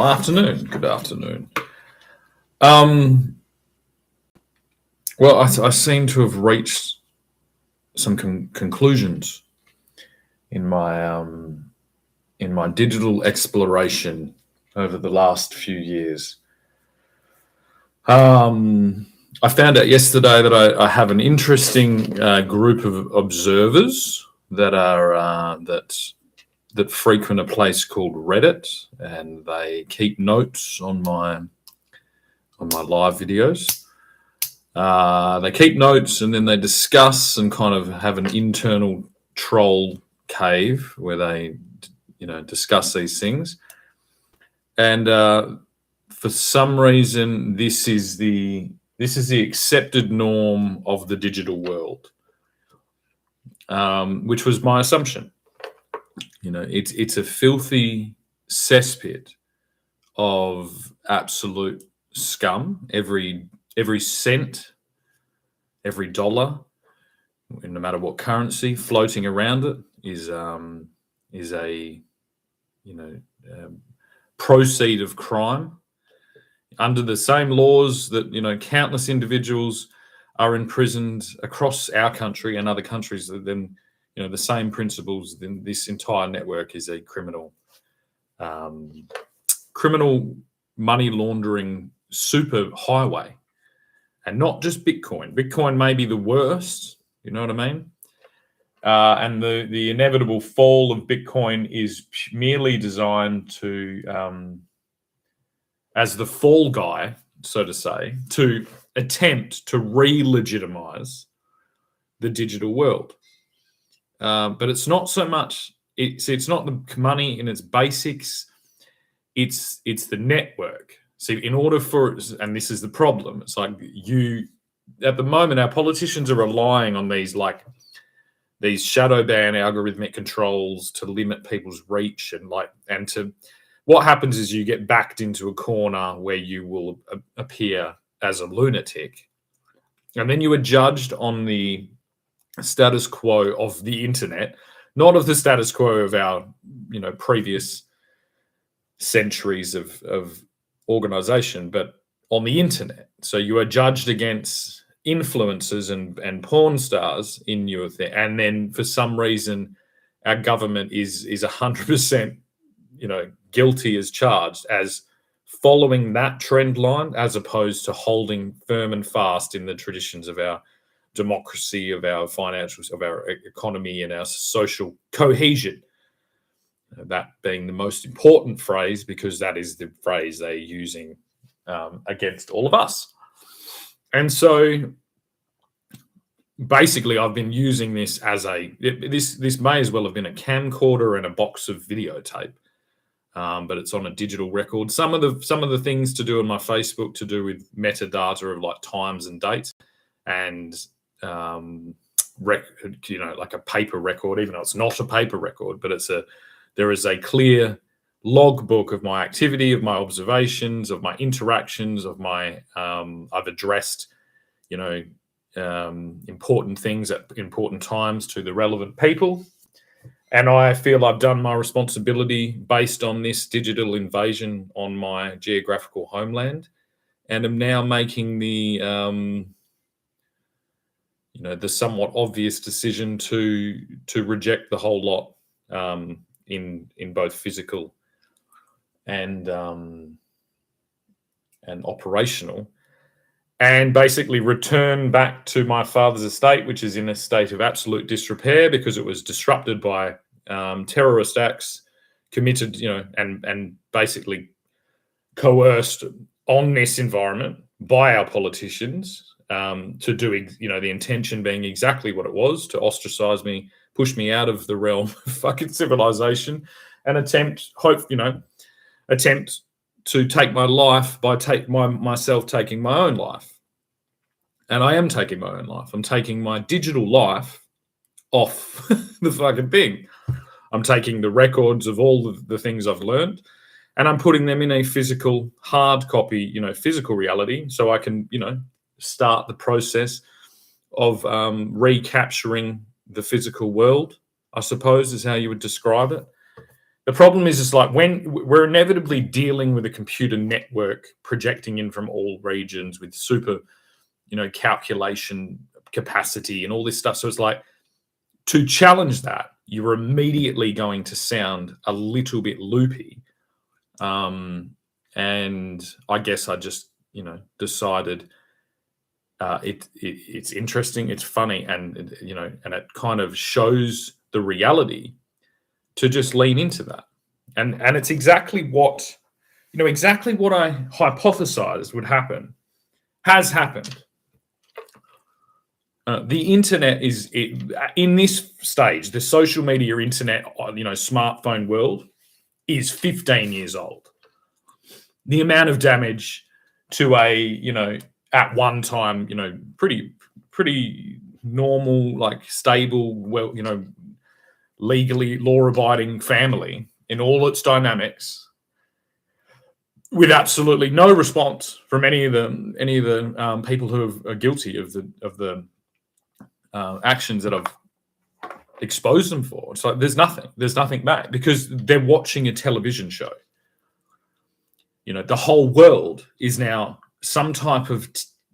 Afternoon. Good afternoon. Um, I seem to have reached some conclusions in my digital exploration over the last few years. I found out yesterday that I have an interesting group of observers that frequent a place called Reddit, and they keep notes on my live videos. They keep notes and then they discuss and kind of have an internal troll cave where they, discuss these things. And for some reason, this is the accepted norm of the digital world, which was my assumption. It's a filthy cesspit of absolute scum. Every cent, every dollar, no matter what currency, floating around it is a proceed of crime under the same laws that countless individuals are imprisoned across our country and other countries. Then the same principles. Then this entire network is a criminal money laundering super highway. And not just Bitcoin. Bitcoin may be the worst, you know what I mean? And the inevitable fall of Bitcoin is merely designed to, as the fall guy, so to say, to attempt to re-legitimize the digital world. But it's not so much, it's not the money in its basics, it's the network. See, in order for, and this is the problem, it's like at the moment, our politicians are relying on these shadow ban algorithmic controls to limit people's reach what happens is you get backed into a corner where you will appear as a lunatic. And then you are judged on the status quo of the internet, not of the status quo of our, previous centuries of organization, but on the internet. So you are judged against influencers and porn stars in your thing, and then for some reason our government is 100% guilty as charged as following that trend line, as opposed to holding firm and fast in the traditions of our democracy, of our financials, of our economy, and our social cohesion. That being the most important phrase, because that is the phrase they're using against all of us. And so basically I've been using this as this may as well have been a camcorder and a box of videotape, but it's on a digital record. Some of the things to do on my Facebook to do with metadata of like times and dates, and like a paper record, even though it's not a paper record, but there is a clear logbook of my activity, of my observations, of my interactions, of my I've addressed, important things at important times to the relevant people. And I feel I've done my responsibility based on this digital invasion on my geographical homeland, and am now making the somewhat obvious decision to reject the whole lot, in both physical and operational, and basically return back to my father's estate, which is in a state of absolute disrepair because it was disrupted by terrorist acts committed, and basically coerced on this environment by our politicians, to do, the intention being exactly what it was, to ostracize me, push me out of the realm of fucking civilization, and attempt to take my life by myself taking my own life. And I am taking my own life. I'm taking my digital life off the fucking thing. I'm taking the records of all of the things I've learned, and I'm putting them in a physical hard copy, physical reality, so I can, start the process of recapturing the physical world, I suppose is how you would describe it. The problem is, it's like when we're inevitably dealing with a computer network projecting in from all regions with super, calculation capacity and all this stuff. So it's like, to challenge that, you're immediately going to sound a little bit loopy. And I guess I just, decided it's interesting, it's funny, and and it kind of shows the reality to just lean into that. And it's exactly what I hypothesized would happen has happened. The internet is in this stage, the social media internet, smartphone world is 15 years old. The amount of damage to at one time, pretty normal, like stable, well, legally law-abiding family in all its dynamics, with absolutely no response from any of the people who are guilty of the actions that I've exposed them for. It's like there's nothing back, because they're watching a television show. The whole world is now some type of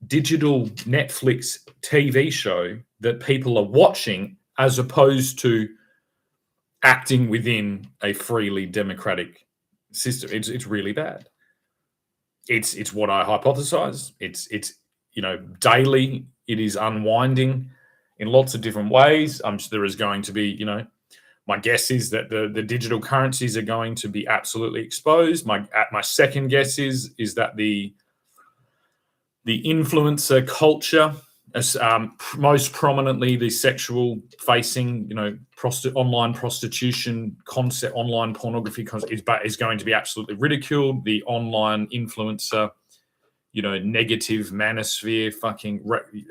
digital Netflix TV show that people are watching, as opposed to acting within a freely democratic system. It's really bad. It's what I hypothesize. It's daily. It is unwinding in lots of different ways. There is going to be, my guess is that the digital currencies are going to be absolutely exposed. My second guess is that the influencer culture, most prominently the sexual facing, online prostitution concept, online pornography concept, is going to be absolutely ridiculed. The online influencer, negative manosphere,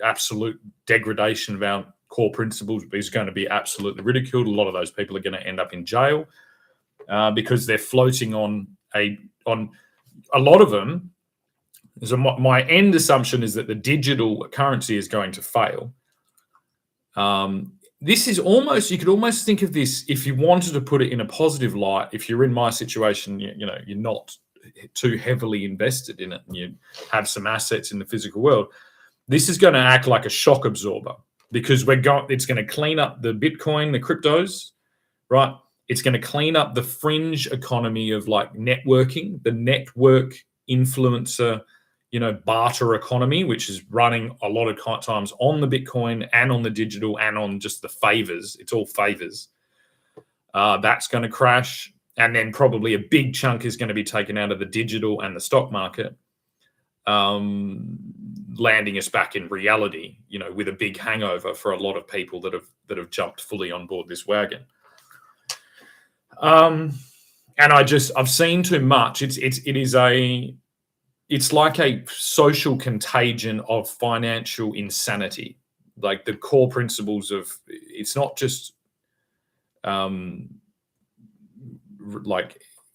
absolute degradation of our core principles is going to be absolutely ridiculed. A lot of those people are going to end up in jail because they're floating on a lot of them. So my end assumption is that the digital currency is going to fail. This is almost, you could almost think of this, if you wanted to put it in a positive light, if you're in my situation, you're not too heavily invested in it and you have some assets in the physical world, this is going to act like a shock absorber, because it's going to clean up the Bitcoin, the cryptos, right? It's going to clean up the fringe economy of like networking, the network influencer, barter economy, which is running a lot of times on the Bitcoin and on the digital and on just the favors. It's all favors. That's going to crash. And then probably a big chunk is going to be taken out of the digital and the stock market, landing us back in reality, with a big hangover for a lot of people that have jumped fully on board this wagon. And I've seen too much. It's like a social contagion of financial insanity. Like the core principles of, it's not just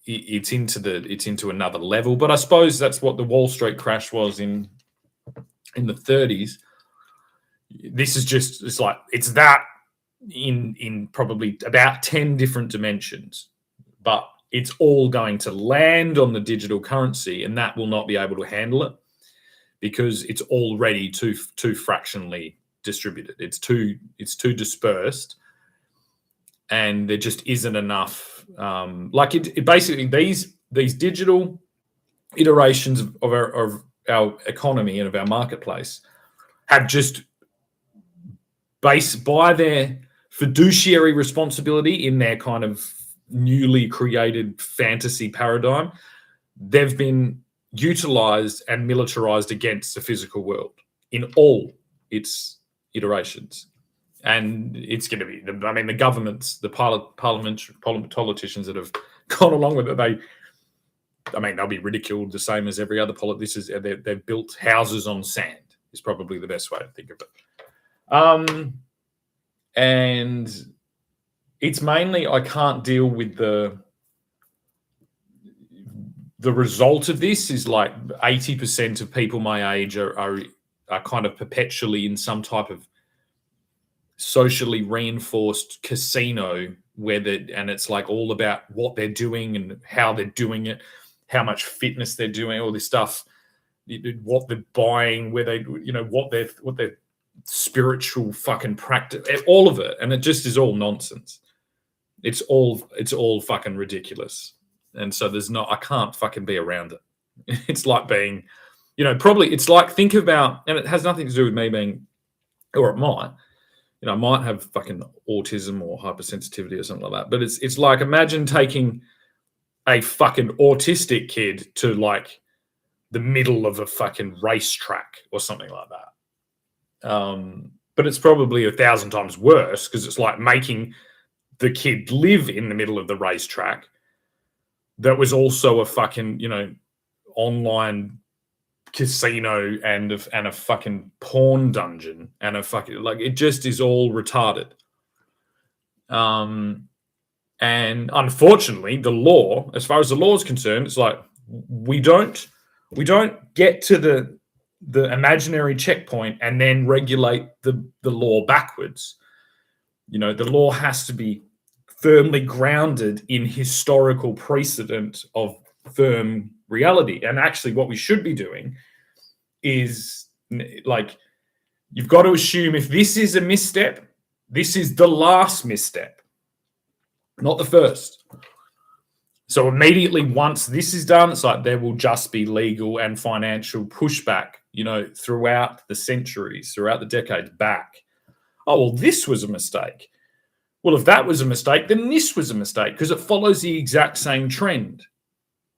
it's into another level. But I suppose that's what the Wall Street crash was in the 30s. This is just, it's that in probably about 10 different dimensions, but it's all going to land on the digital currency, and that will not be able to handle it because it's already too fractionally distributed. It's too dispersed, and there just isn't enough. Basically, these digital iterations of our economy and of our marketplace have just, based by their fiduciary responsibility in their kind of newly created fantasy paradigm, they've been utilized and militarized against the physical world in all its iterations. And it's going to be, the governments, the politicians that have gone along with it, they'll be ridiculed the same as every other politician. They've built houses on sand is probably the best way to think of it. And it's mainly, I can't deal with the result of this is like 80% of people my age are kind of perpetually in some type of socially reinforced casino and it's like all about what they're doing and how they're doing it, how much fitness they're doing, all this stuff, what they're buying, where they, what their spiritual fucking practice, all of it, and it just is all nonsense. It's all fucking ridiculous, and so I can't fucking be around it. It's like being, probably it's like, think about, and it has nothing to do with me being, or it might. I might have fucking autism or hypersensitivity or something like that. But it's like, imagine taking a fucking autistic kid to like the middle of a fucking racetrack or something like that. But it's probably 1,000 times worse, because it's like making the kid live in the middle of the racetrack that was also a fucking, online casino and a fucking porn dungeon and a fucking, like, it just is all retarded. And unfortunately, the law, as far as the law is concerned, it's like we don't get to the imaginary checkpoint and then regulate the law backwards. The law has to be firmly grounded in historical precedent of firm reality. And actually what we should be doing is, like, you've got to assume if this is a misstep, this is the last misstep, not the first. So immediately once this is done, it's like there will just be legal and financial pushback, throughout the centuries, throughout the decades back. Oh, well, this was a mistake. Well, if that was a mistake, then this was a mistake, because it follows the exact same trend.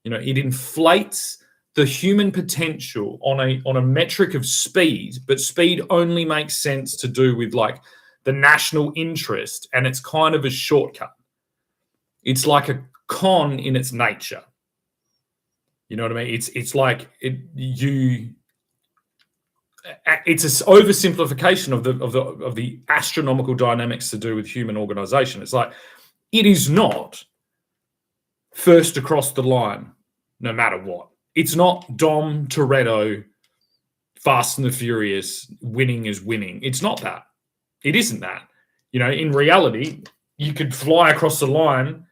It inflates the human potential on a metric of speed, but speed only makes sense to do with like the national interest, and it's kind of a shortcut. It's like a con in its nature. You know what I mean? It's like it's an oversimplification of the astronomical dynamics to do with human organization. It's like, it is not first across the line, no matter what. It's not Dom Toretto, Fast and the Furious, winning is winning. It's not that. It isn't that. In reality, you could fly across the line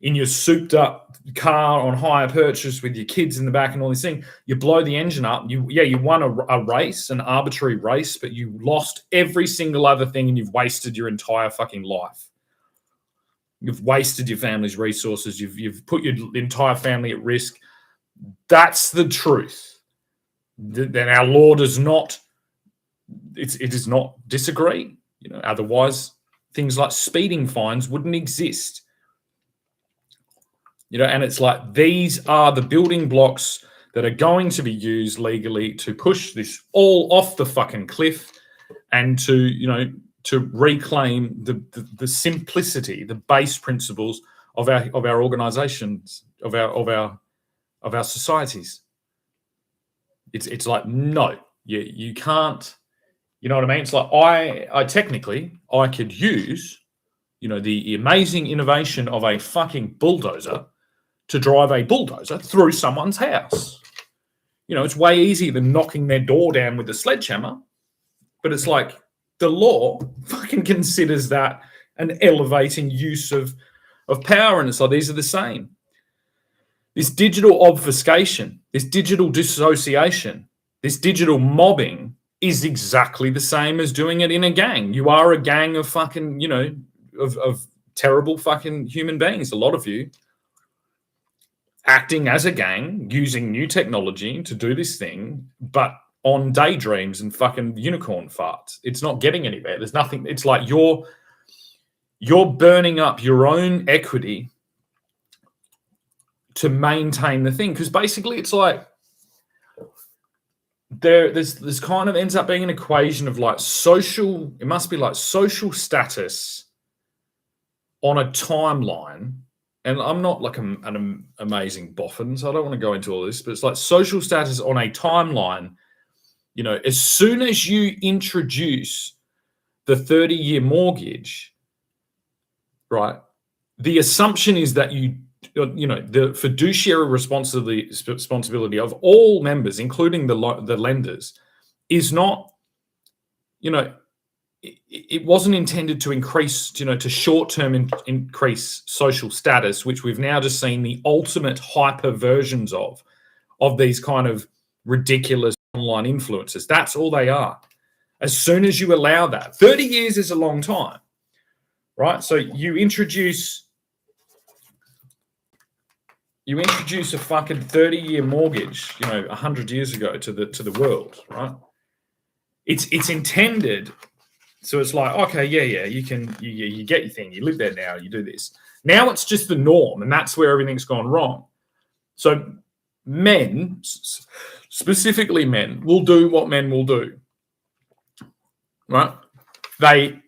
in your souped up car on hire purchase with your kids in the back and all these things. You blow the engine up. You won a race, an arbitrary race, but you lost every single other thing, and you've wasted your entire fucking life. You've wasted your family's resources. You've put your entire family at risk. That's the truth. Then our law does not. It does not disagree. Otherwise, things like speeding fines wouldn't exist. And it's like, these are the building blocks that are going to be used legally to push this all off the fucking cliff, and to reclaim the simplicity, the base principles of our organizations, of our societies. It's like, no, you can't. You know what I mean? It's like, I could use, the amazing innovation of a fucking bulldozer to drive a bulldozer through someone's house. It's way easier than knocking their door down with a sledgehammer. But it's like, the law fucking considers that an elevating use of power. And it's like, these are the same. This digital obfuscation, this digital dissociation, this digital mobbing is exactly the same as doing it in a gang. You are a gang of fucking, of terrible fucking human beings, a lot of you, acting as a gang, using new technology to do this thing, but on daydreams and fucking unicorn farts. It's not getting anywhere. There's nothing. It's like you're burning up your own equity to maintain the thing. Because basically it's like there's kind of ends up being an equation of like it must be like social status on a timeline. And I'm not like an amazing boffin, so I don't want to go into all this, but it's like social status on a timeline. As soon as you introduce the 30-year mortgage, right, the assumption is that the fiduciary responsibility of all members, including the lenders, is not, it wasn't intended to increase, to short-term increase social status, which we've now just seen the ultimate hyper versions of these kind of ridiculous online influencers. That's all they are. As soon as you allow that, 30 years is a long time, right? So you introduce a fucking 30-year mortgage, 100 years ago to the world, right? It's intended, so it's like, okay, yeah, you get your thing, you live there now, you do this. Now it's just the norm, and that's where everything's gone wrong. So men, specifically men, will do what men will do, right? They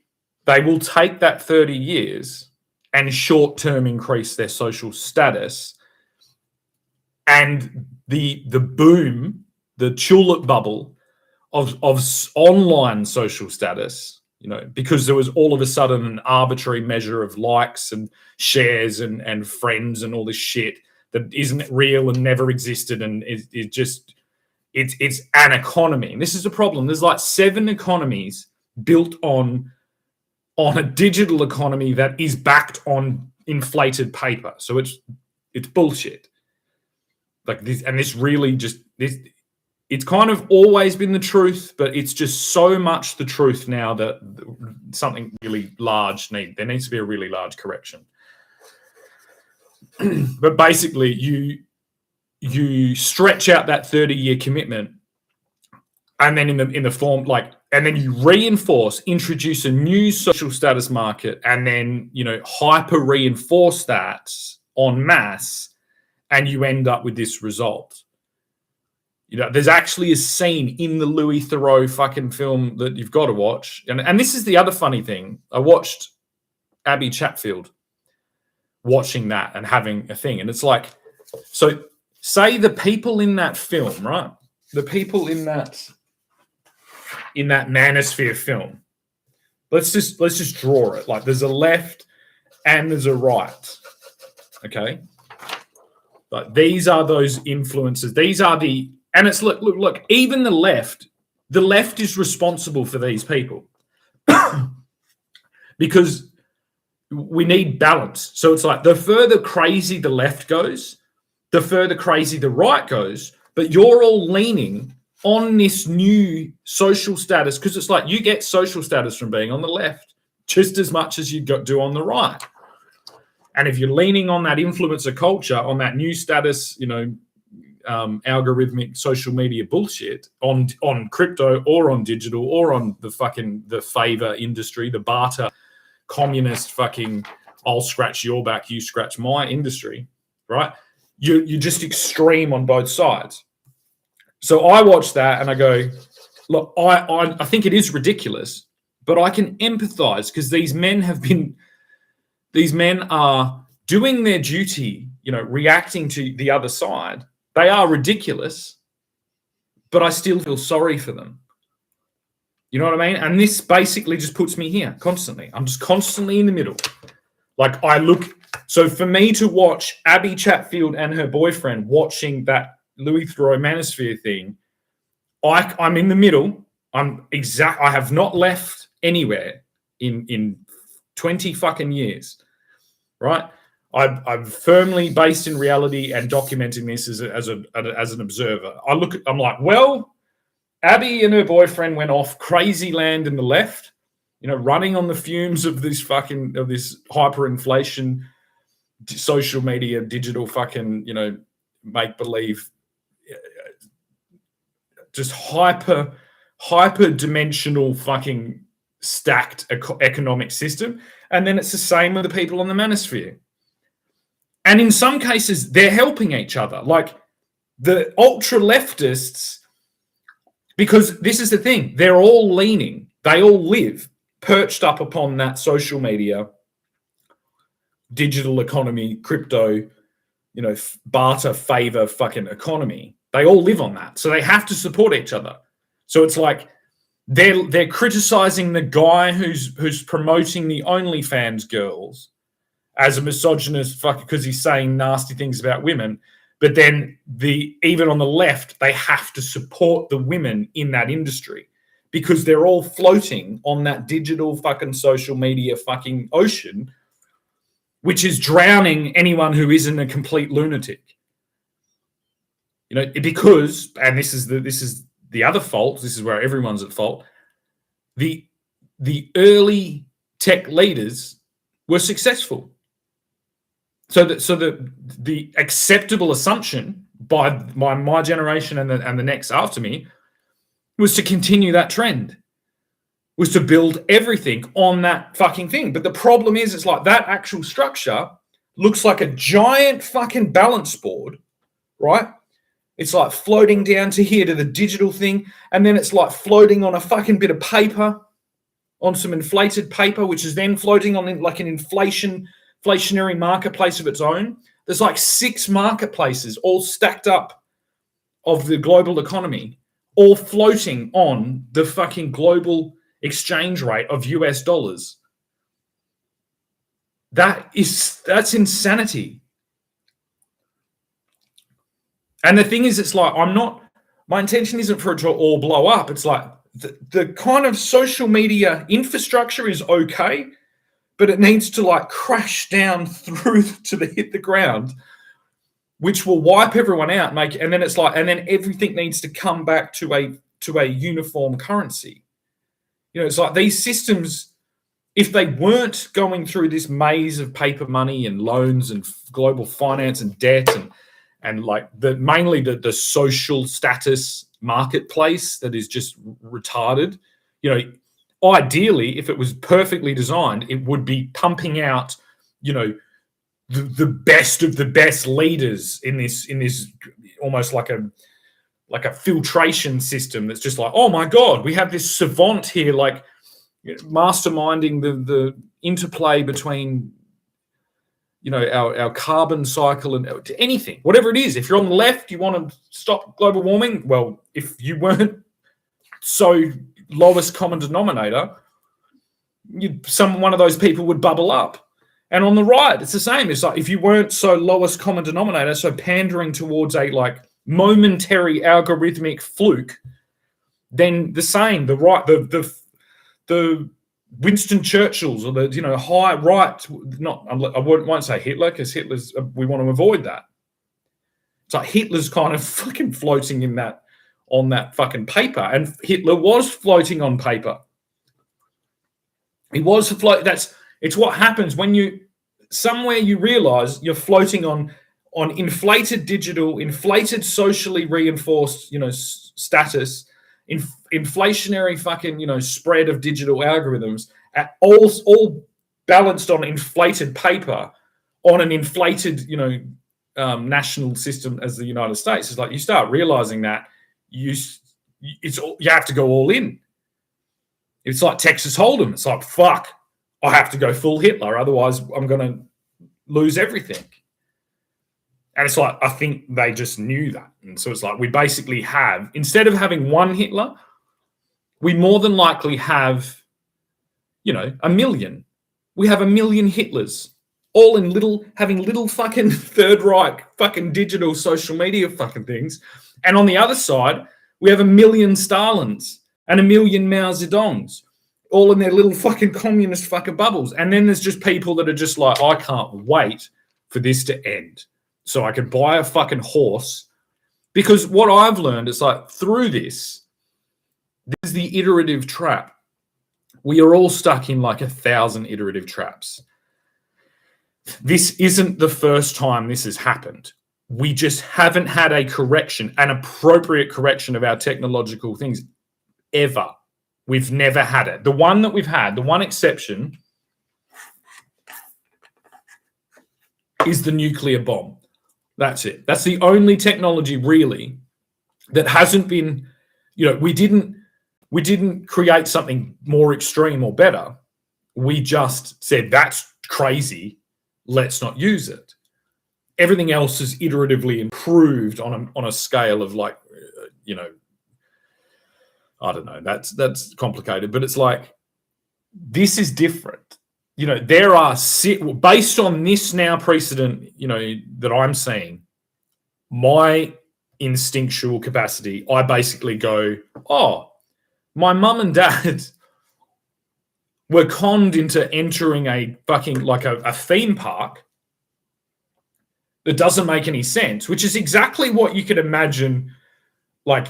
will take that 30 years and short-term increase their social status, and the boom, the tulip bubble of online social status, because there was all of a sudden an arbitrary measure of likes and shares and friends and all this shit that isn't real and never existed, and it's an economy. And this is the problem. There's like 7 economies built on a digital economy that is backed on inflated paper. So it's bullshit. Like this, and this really just this. It's kind of always been the truth, but it's just so much the truth now that something really large there needs to be a really large correction. But basically, you stretch out that 30-year commitment, and then in the form and then you introduce a new social status market, and then hyper reinforce that en masse, and you end up with this result. There's actually a scene in the Louis Theroux fucking film that you've got to watch. And this is the other funny thing. I watched Abby Chatfield watching that and having a thing. And it's like, so say the people in that film, right? The people in that Manosphere film. Let's just draw it. Like there's a left and there's a right. Okay? But these are those influences. These are and it's look, even the left is responsible for these people because we need balance. So it's like the further crazy the left goes, the further crazy the right goes, but you're all leaning on this new social status because it's like you get social status from being on the left just as much as you do on the right. And if you're leaning on that influencer culture, on that new status, algorithmic social media bullshit on crypto or on digital or on the favor industry, the barter communist fucking I'll scratch your back, you scratch my industry, right? You're just extreme on both sides. So I watch that and I go, look, I think it is ridiculous, but I can empathize because these men are doing their duty, reacting to the other side. They are ridiculous, but I still feel sorry for them. You know what I mean? And this basically just puts me here constantly. I'm just constantly in the middle. Like so for me to watch Abby Chatfield and her boyfriend watching that Louis Theroux Manosphere thing, I'm in the middle. I have not left anywhere in 20 fucking years, right? I'm firmly based in reality and documenting this as an observer. I'm like, well, Abby and her boyfriend went off crazy land in the left, running on the fumes of this hyperinflation, social media, digital fucking, make believe, just hyper dimensional fucking stacked economic system. And then it's the same with the people on the Manosphere. And in some cases, they're helping each other. Like the ultra leftists, because this is the thing, they're all leaning, they all live perched up upon that social media, digital economy, crypto, barter favor fucking economy. They all live on that. So they have to support each other. So it's like they're criticizing the guy who's promoting the OnlyFans girls as a misogynist fucker because he's saying nasty things about women. But then even on the left, they have to support the women in that industry because they're all floating on that digital fucking social media fucking ocean, which is drowning anyone who isn't a complete lunatic. You know, because, and this is the other fault, this is where everyone's at fault, the early tech leaders were successful. So the acceptable assumption by my generation and the next after me was to continue that trend, was to build everything on that fucking thing. But the problem is, it's like that actual structure looks like a giant fucking balance board, right? It's like floating down to here to the digital thing, and then it's like floating on a fucking bit of paper, on some inflated paper, which is then floating on like an inflationary marketplace of its own. There's like 6 marketplaces all stacked up of the global economy, all floating on the fucking global exchange rate of US dollars. That's insanity. And the thing is, it's like, my intention isn't for it to all blow up. It's like the kind of social media infrastructure is okay, but it needs to like crash down through to hit the ground, which will wipe everyone out, and then it's like, and then everything needs to come back to a uniform currency. You know, it's like these systems, if they weren't going through this maze of paper money and loans and global finance and debt and like mainly the social status marketplace that is just retarded, you know, ideally, if it was perfectly designed, it would be pumping out, you know, the best of the best leaders in this almost like a filtration system that's just like, oh my God, we have this savant here, like masterminding the interplay between, you know, our carbon cycle and anything, whatever it is. If you're on the left, you want to stop global warming. Well, if you weren't so lowest common denominator, one of those people would bubble up. And on the right, it's the same. It's like if you weren't so lowest common denominator, so pandering towards a like momentary algorithmic fluke, then the same. The right, the Winston Churchills or the, you know, high right. Not, I won't say Hitler, because Hitler's, we want to avoid that. It's like Hitler's kind of fucking floating in that, on that fucking paper, and Hitler was floating on paper. He was it's what happens when you realize you're floating on inflated digital, inflated socially reinforced, you know, status, inflationary fucking, you know, spread of digital algorithms, all balanced on inflated paper, on an inflated, you know, national system as the United States. It's like you start realizing that you have to go all in. It's like Texas Hold'em. It's like, fuck, I have to go full Hitler, otherwise I'm going to lose everything. And it's like, I think they just knew that. And so it's like, we basically have, instead of having one Hitler, we more than likely have, you know, 1 million. We have 1 million Hitlers, all in having little fucking Third Reich fucking digital social media fucking things. And on the other side, we have 1 million Stalins and 1 million Mao Zedongs, all in their little fucking communist fucking bubbles. And then there's just people that are just like, I can't wait for this to end so I can buy a fucking horse. Because what I've learned is like, through this is the iterative trap. We are all stuck in like 1,000 iterative traps. This isn't the first time this has happened. We just haven't had a correction, an appropriate correction of our technological things ever. We've never had it. The one that we've had, the one exception, is the nuclear bomb. That's it. That's the only technology really that hasn't been, you know, we didn't create something more extreme or better. We just said, that's crazy, let's not use it. Everything else is iteratively improved on a scale of like, you know, I don't know, that's complicated, but it's like, this is different. You know, there are, based on this now precedent, you know, that I'm seeing, my instinctual capacity, I basically go, oh, My mum and dad were conned into entering a fucking like a theme park that doesn't make any sense, which is exactly what you could imagine like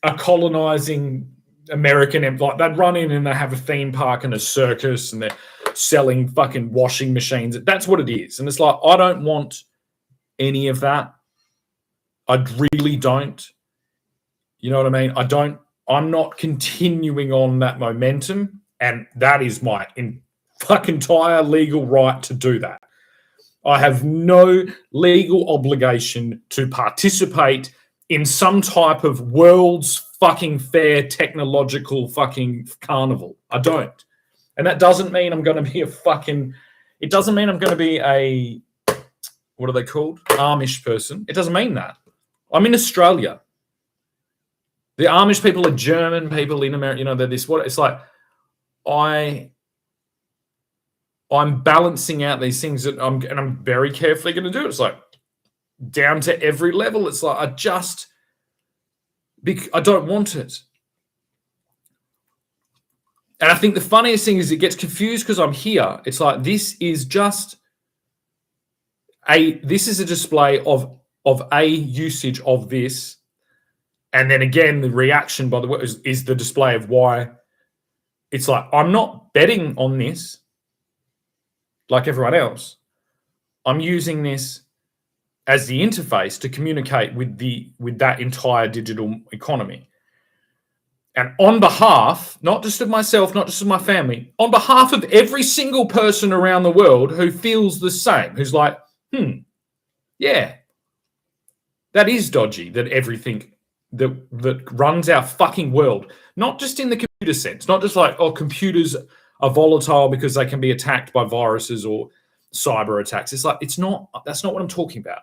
a colonizing American empire. Like they'd run in and they have a theme park and a circus and they're selling fucking washing machines. That's what it is. And it's like, I don't want any of that. I really don't. You know what I mean? I'm not continuing on that momentum. And that is my fucking entire legal right to do that. I have no legal obligation to participate in some type of world's fucking fair technological fucking carnival. I don't. And that doesn't mean I'm going to be it doesn't mean I'm going to be a, what are they called? Amish person. It doesn't mean that. I'm in Australia. The Amish people are German people in America. You know, they're this, what it's like, I'm balancing out these things that I'm very carefully going to do. It's like down to every level. It's like I don't want it. And I think the funniest thing is it gets confused because I'm here. It's like this is a display of a usage of this. And then again, the reaction by the way is the display of why it's like I'm not betting on this like everyone else. I'm using this as the interface to communicate with that entire digital economy. And on behalf, not just of myself, not just of my family, on behalf of every single person around the world who feels the same, who's like, yeah, that is dodgy, that everything that runs our fucking world, not just in the computer sense, not just like, oh, computers are volatile because they can be attacked by viruses or cyber attacks. It's like, that's not what I'm talking about.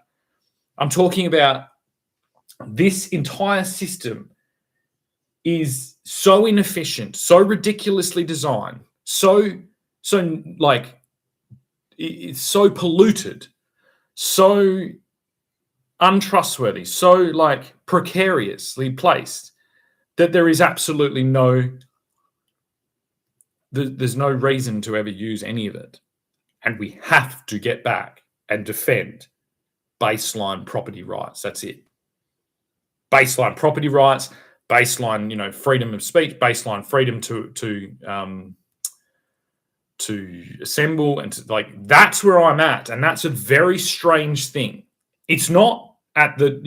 I'm talking about this entire system is so inefficient, so ridiculously designed, so like it's so polluted, so untrustworthy, so like precariously placed that there is absolutely there's no reason to ever use any of it. And we have to get back and defend baseline property rights. That's it. Baseline property rights, baseline, freedom of speech, baseline freedom to assemble and to, like, that's where I'm at. And that's a very strange thing. It's not at the,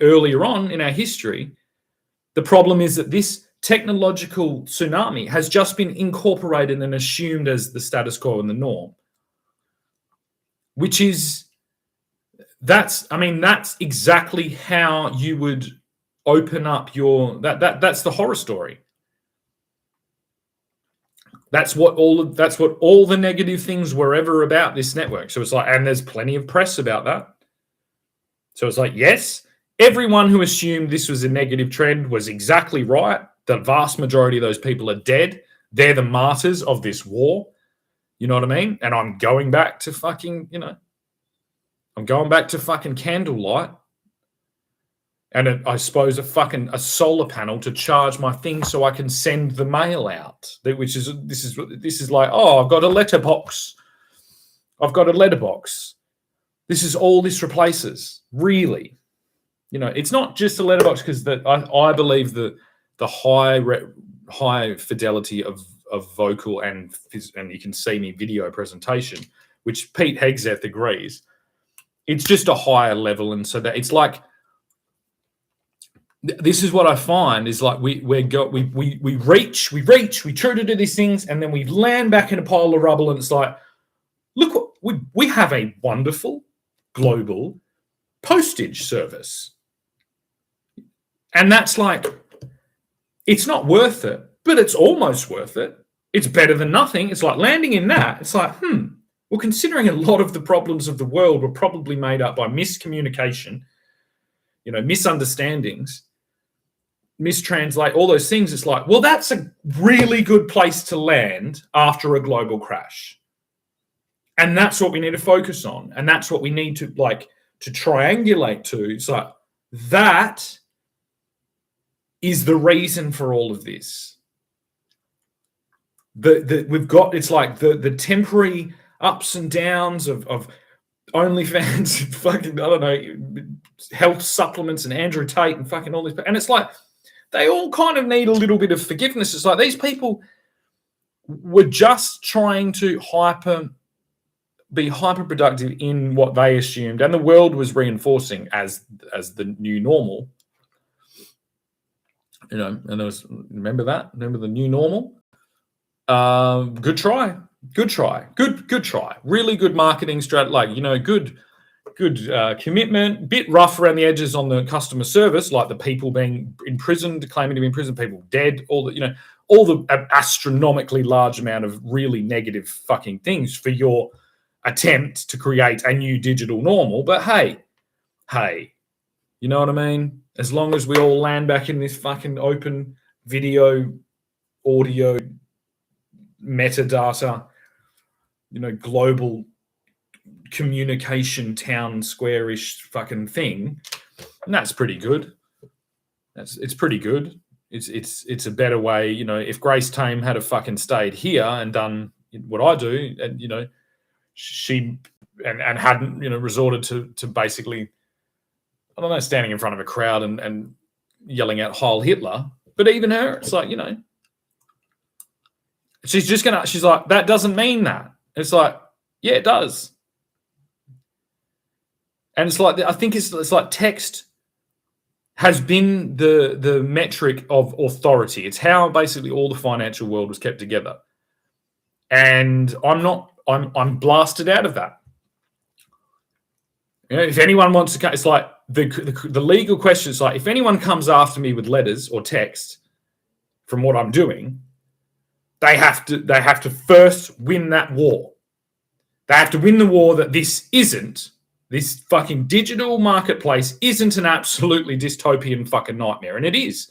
earlier on in our history. The problem is that this technological tsunami has just been incorporated and assumed as the status quo and the norm, which is, that's exactly how you would open up that's the horror story. That's what all the negative things were ever about this network. So it's like, and there's plenty of press about that. So it's like, yes, everyone who assumed this was a negative trend was exactly right. The vast majority of those people are dead. They're the martyrs of this war. You know what I mean? And I'm going back to fucking, candlelight. And I suppose a solar panel to charge my thing so I can send the mail out. This is like, oh, I've got a letterbox. This is all this replaces, really. It's not just a letterbox because I believe the high fidelity of vocal and you can see me video presentation, which Pete Hegseth agrees. It's just a higher level, and so that it's like. This is what I find is like we reach, we try to do these things, and then we land back in a pile of rubble, and it's like, look, we have a wonderful global postage service, and that's like, it's not worth it, but it's almost worth it. It's better than nothing. It's like landing in that. It's like, well, considering a lot of the problems of the world were probably made up by miscommunication, misunderstandings, mistranslate, all those things. It's like, well, that's a really good place to land after a global crash. And that's what we need to focus on. And that's what we need to triangulate to. It's like, that is the reason for all of this. we've got, it's like the temporary ups and downs of OnlyFans, fucking, I don't know, health supplements and Andrew Tate and fucking all this. And it's like, they all kind of need a little bit of forgiveness. It's like these people were just trying to be hyper productive in what they assumed, and the world was reinforcing as the new normal. You know, and there was, remember the new normal. Good try, good try. Really good marketing strategy, like, you know, good commitment. Bit rough around the edges on the customer service, like the people being imprisoned, claiming to be imprisoned, people dead, all the astronomically large amount of really negative fucking things for your attempt to create a new digital normal. But hey, you know what I mean? As long as we all land back in this fucking open video, audio, metadata, you know, global communication town square-ish fucking thing, and that's pretty good. It's pretty good. It's a better way, you know. If Grace Tame had a fucking stayed here and done what I do, and you know, she and hadn't, you know, resorted to basically, I don't know, standing in front of a crowd and yelling out Heil Hitler. But even her, it's like, you know, she's like, that doesn't mean that. It's like, yeah, it does. And it's like, I think it's like text has been the metric of authority. It's how basically all the financial world was kept together. And I'm blasted out of that. You know, if anyone wants to, it's like the legal question is like, if anyone comes after me with letters or text from what I'm doing, they have to first win that war. They have to win the war that this fucking digital marketplace isn't an absolutely dystopian fucking nightmare. And it is.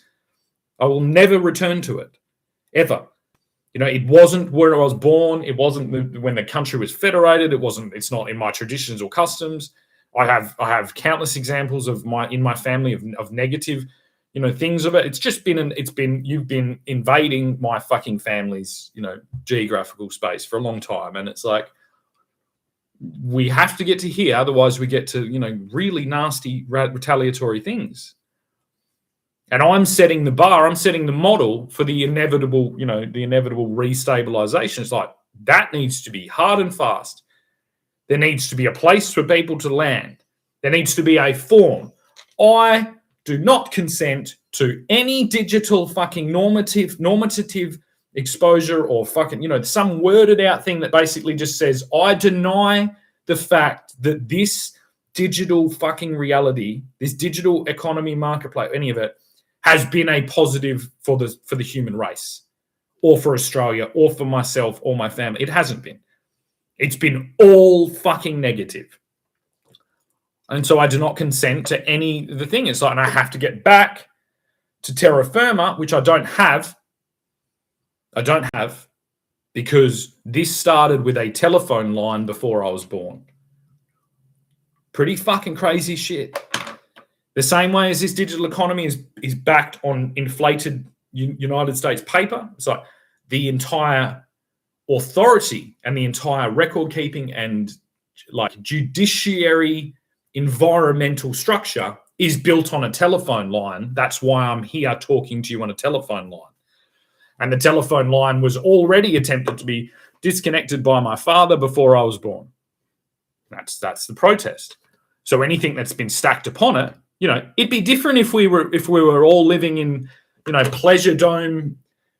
I will never return to it. Ever. You know, it wasn't where I was born. It wasn't when the country was federated. It's not in my traditions or customs. I have countless examples in my family of negative, you know, things of it. It's just been you've been invading my fucking family's, you know, geographical space for a long time. And it's like, we have to get to here, otherwise we get to, you know, really nasty retaliatory things. And I'm setting the bar, I'm setting the model for the inevitable, you know, the inevitable restabilization. It's like, that needs to be hard and fast. There needs to be a place for people to land. There needs to be a form. I do not consent to any digital fucking normative exposure or fucking, you know, some worded out thing that basically just says, I deny the fact that this digital fucking reality, this digital economy, marketplace, any of it, has been a positive for the human race or for Australia or for myself or my family. It hasn't been. It's been all fucking negative. And so I do not consent to the thing. It's like, and I have to get back to terra firma, which I don't have because this started with a telephone line before I was born. Pretty fucking crazy shit. The same way as this digital economy is backed on inflated United States paper. It's like the entire authority and the entire record keeping and like judiciary environmental structure is built on a telephone line. That's why I'm here talking to you on a telephone line. And the telephone line was already attempted to be disconnected by my father before I was born. That's the protest. So anything that's been stacked upon it, you know, it'd be different if we were all living in, you know, Pleasure Dome,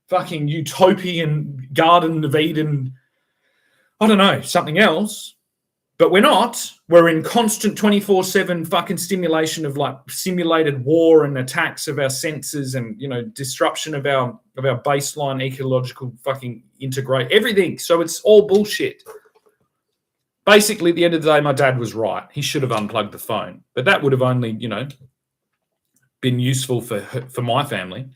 fucking utopian Garden of Eden, I don't know, something else. But we're not. We're in constant 24/7 fucking stimulation of like simulated war and attacks of our senses and, you know, disruption of our baseline ecological fucking integrate everything. So it's all bullshit. Basically, at the end of the day, my dad was right. He should have unplugged the phone, but that would have only, you know, been useful for my family.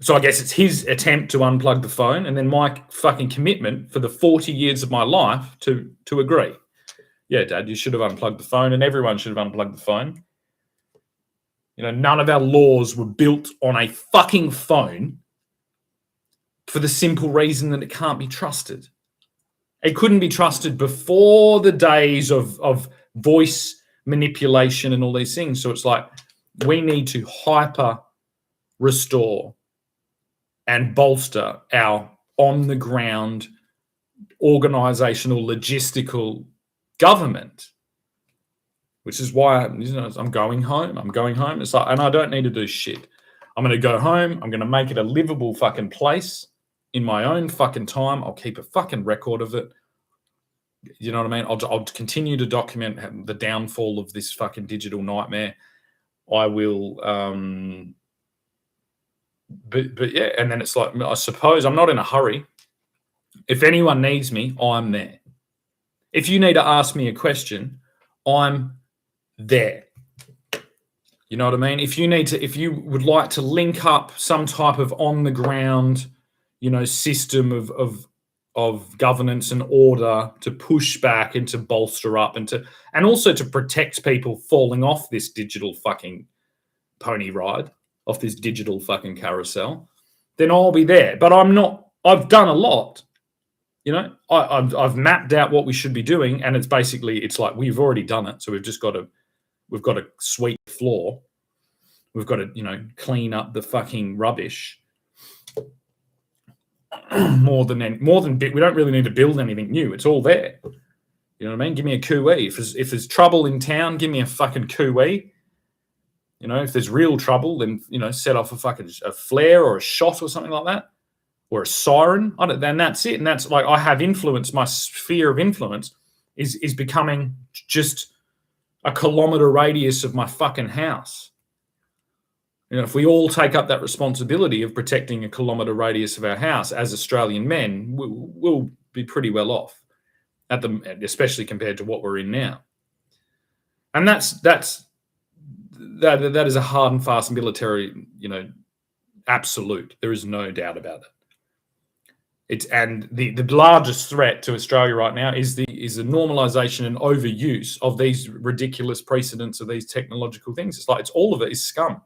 So I guess it's his attempt to unplug the phone and then my fucking commitment for the 40 years of my life to agree. Yeah, Dad, you should have unplugged the phone and everyone should have unplugged the phone. You know, none of our laws were built on a fucking phone. for the simple reason that it can't be trusted. It couldn't be trusted before the days of voice manipulation and all these things. So it's like we need to hyper restore and bolster our on-the-ground organizational, logistical government, which is why I'm going home. It's like, and I don't need to do shit. I'm going to go home. I'm going to make it a livable fucking place in my own fucking time. I'll keep a fucking record of it. You know what I mean? I'll continue to document the downfall of this fucking digital nightmare. I will, but yeah, and then it's like, I suppose I'm not in a hurry. If anyone needs me, I'm there. If you need to ask me a question, I'm there. You know what I mean? If you would like to link up some type of on the ground, system of governance and order to push back and to bolster up and also to protect people falling off this digital fucking pony ride, off this digital fucking carousel, then I'll be there. But I'm not. I've done a lot. I've mapped out what we should be doing, and it's like we've already done it. So we've got a sweep floor. We've got to, clean up the fucking rubbish. more than we don't really need to build anything new. It's all there. You know what I mean? Give me a cooee. If there's trouble in town, give me a fucking cooee. If there's real trouble, then set off a flare or a shot or something like that, or a siren. Then that's it. And that's like I have influence. My sphere of influence is becoming just a kilometre radius of my fucking house. If we all take up that responsibility of protecting a kilometre radius of our house as Australian men, we'll be pretty well off, especially compared to what we're in now. And that is a hard and fast military, absolute. There is no doubt about it. And the largest threat to Australia right now is the normalisation and overuse of these ridiculous precedents of these technological things. It's like all of it is scum.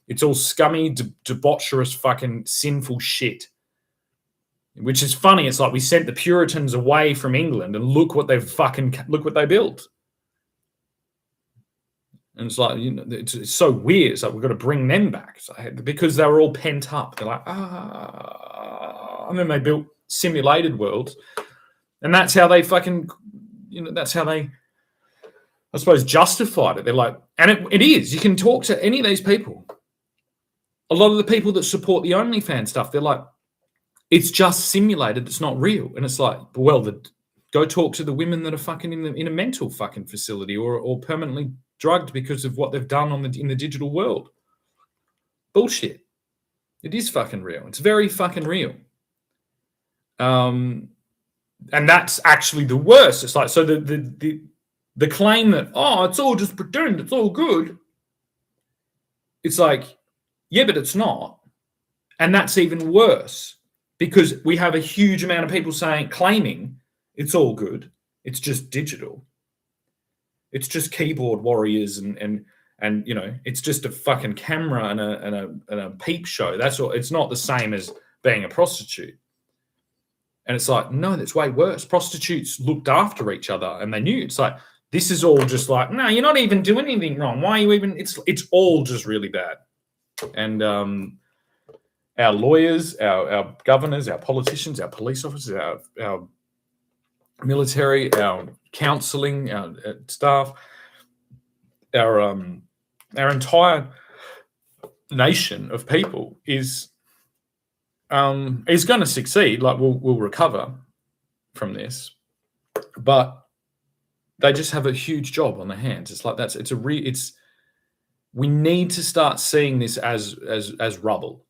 It's all scummy, debaucherous, fucking sinful shit. Which is funny. It's like we sent the Puritans away from England, and look what they built. And it's like, it's so weird. It's like we've got to bring them back. Because they were all pent up. They're like, and then they built simulated worlds. And that's how they fucking, that's how they, I suppose, justified it. They're like, and it is. You can talk to any of these people. A lot of the people that support the OnlyFans stuff, they're like, it's just simulated. It's not real. And it's like, well, go talk to the women that are fucking in a mental fucking facility or permanently drugged because of what they've done in the digital world. Bullshit. It is fucking real. It's very fucking real. And that's actually the worst. It's like, so the claim that, it's all just pretend, it's all good. It's like, yeah, but it's not. And that's even worse because we have a huge amount of people claiming it's all good. It's just digital. It's just keyboard warriors and it's just a fucking camera and a peep show. That's all. It's not the same as being a prostitute. And it's like, no, that's way worse. Prostitutes looked after each other and they knew. It's like, this is all just like, no, you're not even doing anything wrong. Why are you even? It's all just really bad. And our lawyers, our governors, our politicians, our police officers, our military, our counselling, our staff, our entire nation of people is going to succeed. Like we'll recover from this, but they just have a huge job on their hands. It's like we need to start seeing this as rubble.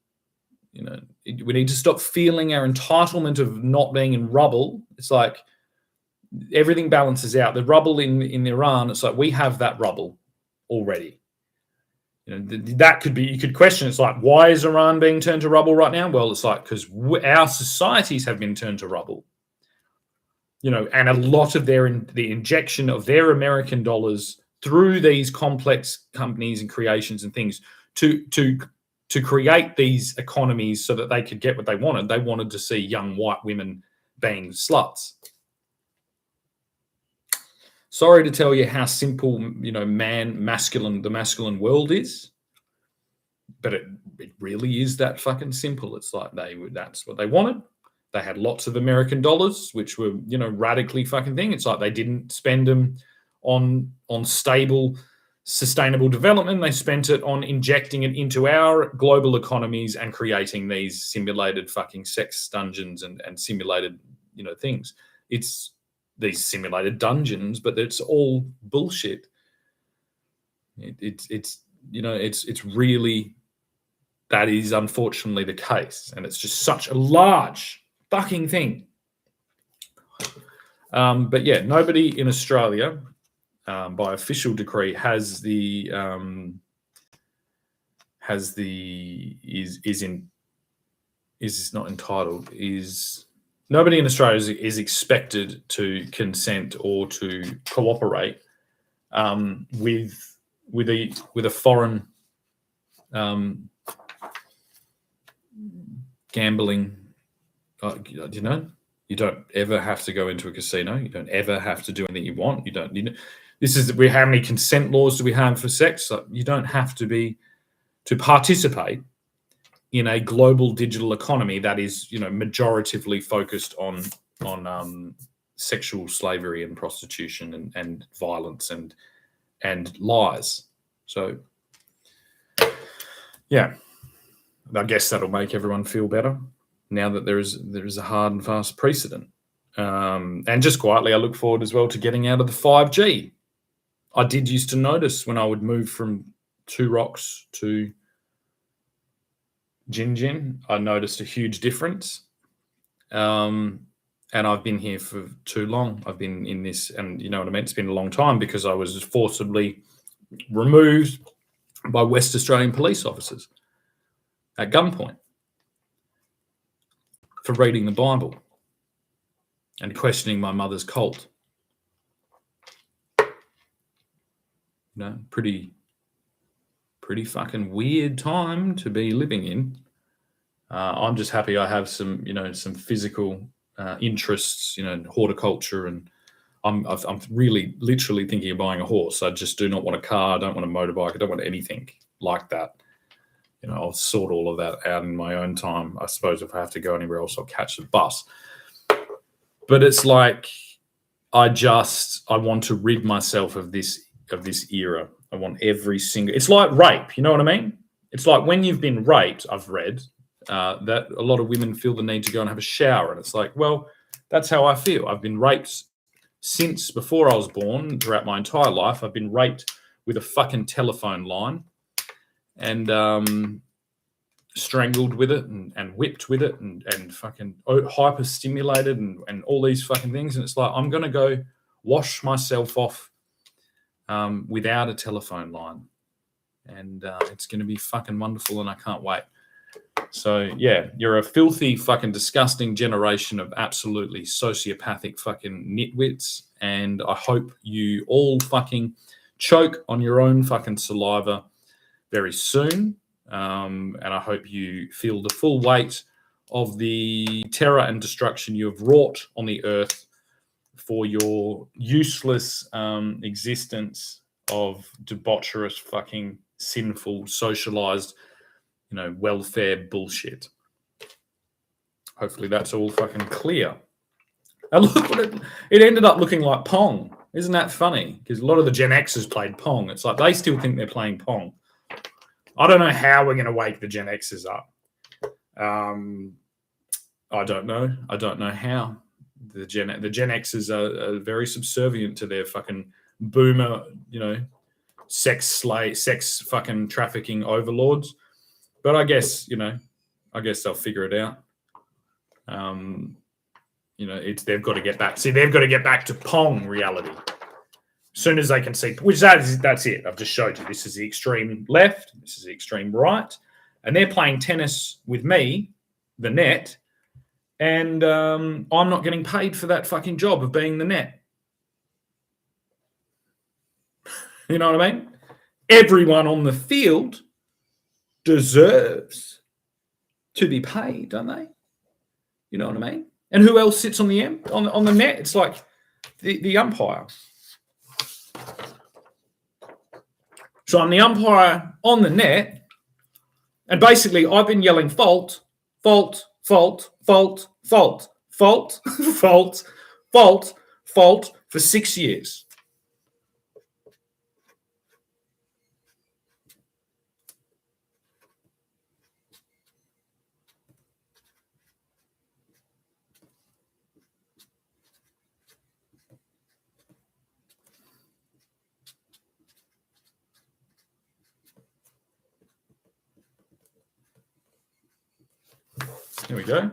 We need to stop feeling our entitlement of not being in rubble. It's like everything balances out. The rubble in Iran, it's like we have that rubble already. That could be, you could question, it's like, why is Iran being turned to rubble right now? Well, it's like, because our societies have been turned to rubble. And a lot of the injection of their American dollars through these complex companies and creations and things to to create these economies so that they could get what they wanted. They wanted to see young white women being sluts. Sorry to tell you how simple, the masculine world is, but it really is that fucking simple. It's like that's what they wanted. They had lots of American dollars, which were, radically fucking thing. It's like they didn't spend them on stable, sustainable development. They spent it on injecting it into our global economies and creating these simulated fucking sex dungeons and simulated, things. It's these simulated dungeons, but it's all bullshit. It's really, that is unfortunately the case, and it's just such a large fucking thing. But yeah, nobody in Australia, by official decree, is not entitled. Nobody in Australia is expected to consent or to cooperate with a foreign gambling. You don't ever have to go into a casino. You don't ever have to do anything you want. How many consent laws do we have for sex? You don't have to participate in a global digital economy that is, majoritively focused on sexual slavery and prostitution and violence and lies. So, yeah, I guess that'll make everyone feel better now that there is a hard and fast precedent. And just quietly, I look forward as well to getting out of the 5G. I did used to notice when I would move from Two Rocks to Gin, I noticed a huge difference. And I've been here for too long. I've been in this, and you know what I mean? It's been a long time because I was forcibly removed by West Australian police officers at gunpoint for reading the Bible and questioning my mother's cult. Pretty fucking weird time to be living in. I'm just happy I have some physical interests, horticulture, and I'm really literally thinking of buying a horse. I just do not want a car. I don't want a motorbike. I don't want anything like that. I'll sort all of that out in my own time. I suppose if I have to go anywhere else, I'll catch the bus. But it's like I want to rid myself of this era. I want every single. It's like rape. You know what I mean? It's like when you've been raped. I've read that a lot of women feel the need to go and have a shower, and it's like, well, that's how I feel. I've been raped since before I was born. Throughout my entire life, I've been raped with a fucking telephone line, and strangled with it, and whipped with it, and fucking hyper stimulated, and all these fucking things. And it's like, I'm gonna go wash myself off without a telephone line, and it's going to be fucking wonderful, and I can't wait. So yeah, you're a filthy fucking disgusting generation of absolutely sociopathic fucking nitwits, and I hope you all fucking choke on your own fucking saliva very soon, and I hope you feel the full weight of the terror and destruction you have wrought on the earth for your useless existence of debaucherous, fucking sinful, socialized, welfare bullshit. Hopefully that's all fucking clear. And look what it ended up looking like Pong. Isn't that funny? Because a lot of the Gen Xers played Pong. It's like they still think they're playing Pong. I don't know how we're going to wake the Gen Xers up. I don't know. I don't know how. The Gen Xers are very subservient to their fucking boomer, sex fucking trafficking overlords. But I guess they'll figure it out. They've got to get back. See, they've got to get back to Pong reality. As soon as they can see, that's it. I've just showed you. This is the extreme left. This is the extreme right. And they're playing tennis with me, the net. And I'm not getting paid for that fucking job of being the net. You know what I mean? Everyone on the field deserves to be paid, don't they? You know what I mean? And who else sits on the on the net? It's like the umpire. So I'm the umpire on the net, and basically I've been yelling fault, fault, fault, fault, fault, fault, fault, fault, fault for 6 years. Here we go.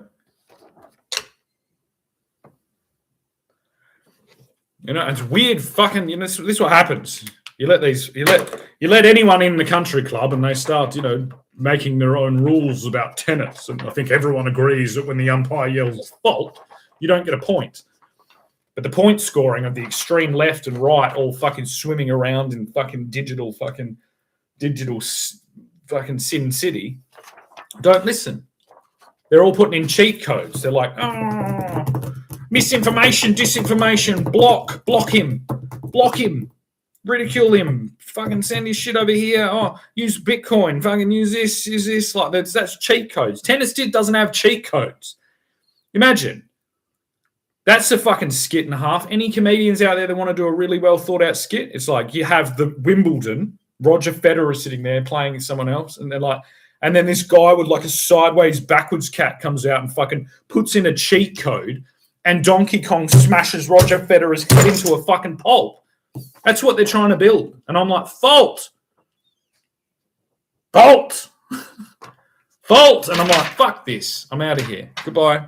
You know, it's weird fucking, you know, this is what happens. You let anyone in the country club and they start, you know, making their own rules about tennis. And I think everyone agrees that when the umpire yells fault, you don't get a point. But the point scoring of the extreme left and right all fucking swimming around in fucking digital fucking Sin City don't listen. They're all putting in cheat codes. They're like, oh, misinformation, disinformation, block him, ridicule him, fucking send his shit over here. Oh, use Bitcoin, fucking use this. Like that's cheat codes. Tennis doesn't have cheat codes. Imagine. That's a fucking skit and a half. Any comedians out there that want to do a really well thought out skit, it's like you have the Wimbledon, Roger Federer sitting there playing someone else, and they're like, and then this guy with like a sideways backwards cat comes out and fucking puts in a cheat code, and Donkey Kong smashes Roger Federer's head into a fucking pulp. That's what they're trying to build. And I'm like, fault. And I'm like, fuck this. I'm out of here. Goodbye.